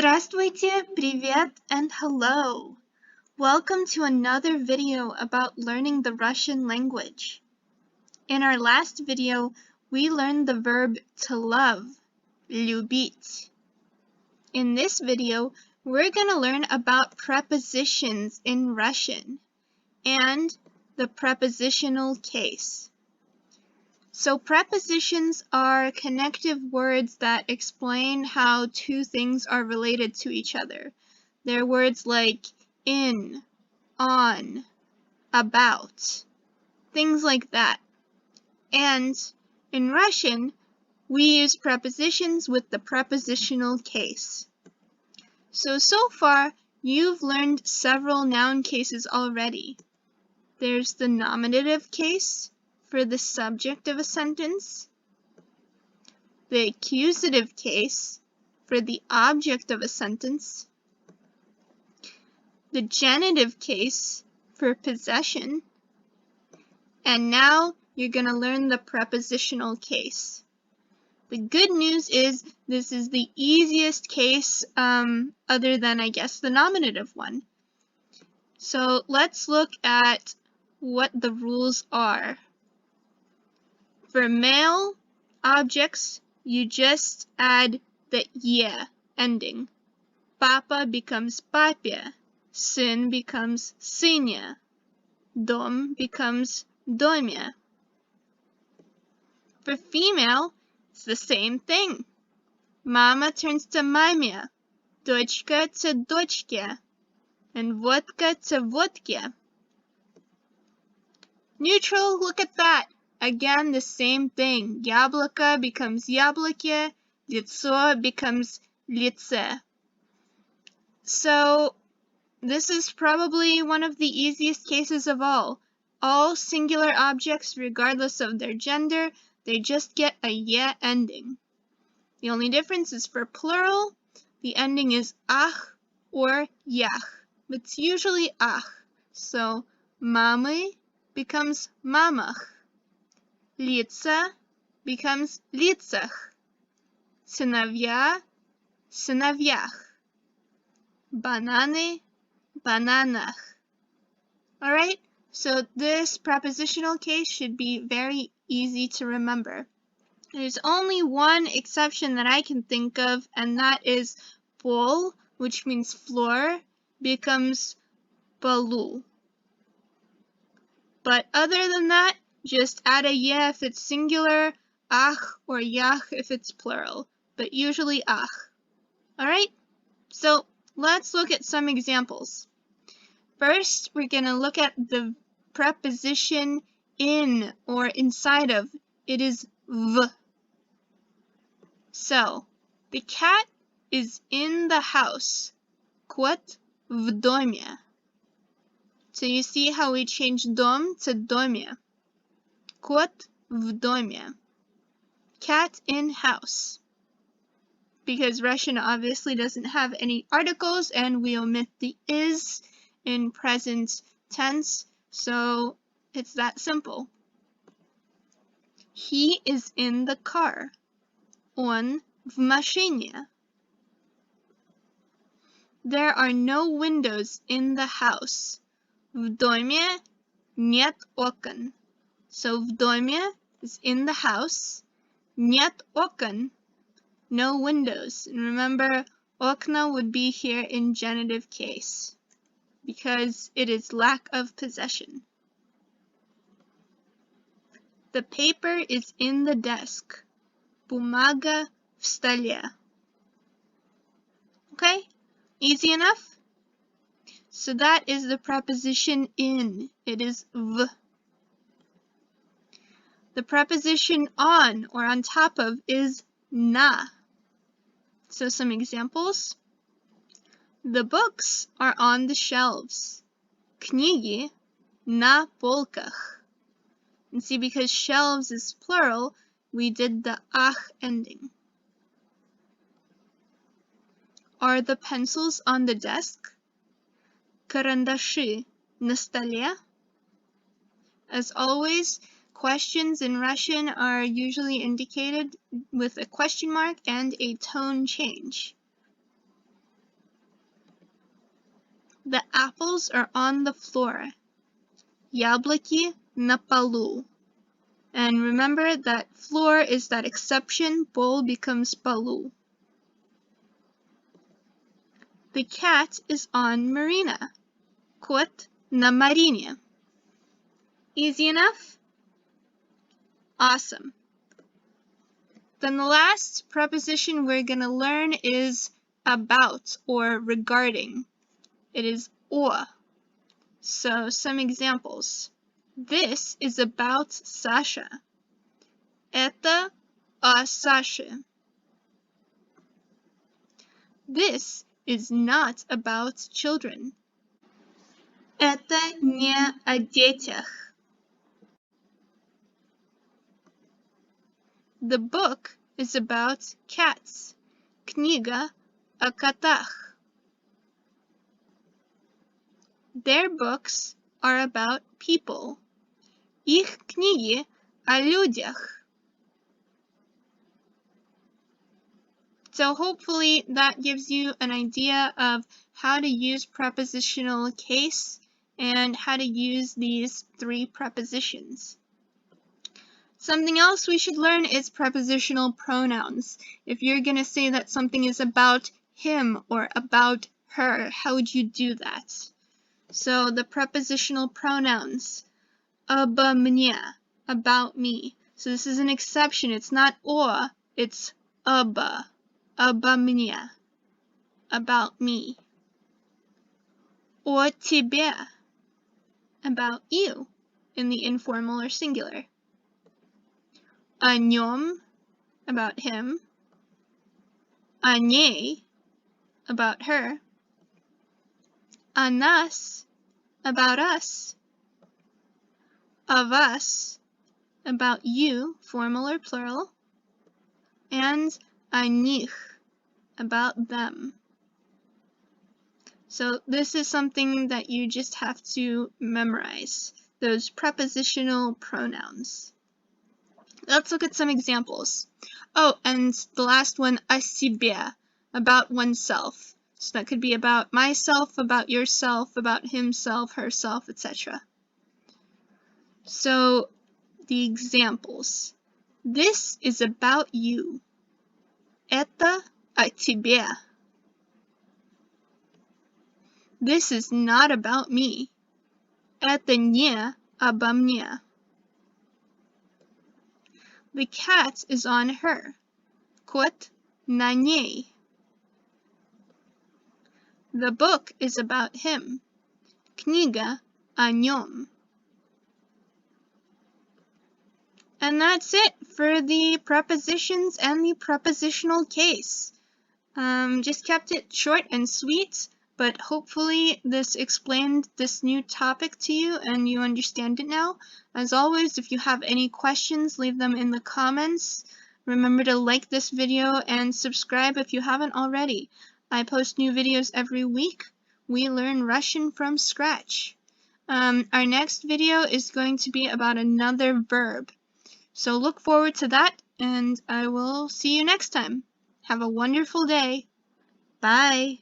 Здравствуйте, привет, and hello. Welcome to another video about learning the Russian language. In our last video, we learned the verb to love, любить. In this video, we're going to learn about prepositions in Russian and the prepositional case. So prepositions are connective words that explain how two things are related to each other. They're words like in, on, about, things like that. And in Russian, we use prepositions with the prepositional case. So far, you've learned several noun cases already. There's the nominative case for the subject of a sentence, the accusative case for the object of a sentence, the genitive case for possession, and now you're going to learn the prepositional case. The good news is this is the easiest case other than, I guess, the nominative one. So let's look at what the rules are. For male objects, you just add the "ye" ending. Papa becomes papya, сын becomes synya, dom becomes domya. For female, it's the same thing. Mama turns to mamya, дочка to дочке, and vodka to vodke. Neutral, look at that. Again, the same thing. Яблоко becomes яблоке, лицо becomes лице. So this is probably one of the easiest cases of all. All singular objects, regardless of their gender, they just get a "ye" ending. The only difference is for plural, the ending is ach or yach. It's usually ach. So mamy becomes mamach. Лица becomes лицах. Сыновья – сыновьях. Бананы – бананах. Alright, so this prepositional case should be very easy to remember. There's only one exception that I can think of, and that is pol, which means floor, becomes полу. But other than that, just add a "ye" if it's singular, ach or yach if it's plural, but usually ach. Alright, so let's look at some examples. First, we're going to look at the preposition in or inside of. It is v. So, the cat is in the house. Кот в доме. So you see how we changed dom to домя. Кот в доме. Cat in house. Because Russian obviously doesn't have any articles and we omit the is in present tense, so it's that simple. He is in the car. Он в машине. There are no windows in the house. В доме нет окон. So в доме is in the house. Нет окон, no windows. And remember, окна would be here in genitive case because it is lack of possession. The paper is in the desk. Бумага в столе. Okay? Easy enough? So that is the preposition in. It is v. The preposition on or on top of is na. So some examples. The books are on the shelves. Книги на полках. And see, because shelves is plural, we did the ach ending. Are the pencils on the desk? Карандаши на столе. As always, questions in Russian are usually indicated with a question mark and a tone change. The apples are on the floor. Яблоки на полу. And remember that floor is that exception, pol becomes полу. The cat is on Marina. Кот на Марине. Easy enough? Awesome. Then the last preposition we're going to learn is about or regarding. It is о. So some examples. This is about Sasha. Это о Саше. This is not about children. Это не о детях. The book is about cats. Книга о котах. Their books are about people. Их книги о людях. So hopefully that gives you an idea of how to use prepositional case and how to use these 3 prepositions. Something else we should learn is prepositional pronouns. If you're going to say that something is about him or about her, how would you do that? So the prepositional pronouns. Обо мне, about me. So this is an exception. It's not о, it's обо мне, about me. О тебе, about you, in the informal or singular. О нем, about him. О ней, about her. О нас, about us. Of us, about you, formal or plural. And о них, about them. So this is something that you just have to memorize, those prepositional pronouns. Let's look at some examples. Oh, and the last one, о себе, about oneself. So that could be about myself, about yourself, about himself, herself, etc. So the examples. This is about you. Это о тебе. This is not about me. Это не обо мне. The cat is on her. Кот на ней. The book is about him. Книга о нем. And that's it for the prepositions and the prepositional case. Just kept it short and sweet, but hopefully this explained this new topic to you and you understand it now. As always, if you have any questions, leave them in the comments. Remember to like this video and subscribe if you haven't already. I post new videos every week. We learn Russian from scratch. Our next video is going to be about another verb. So look forward to that, and I will see you next time. Have a wonderful day. Bye.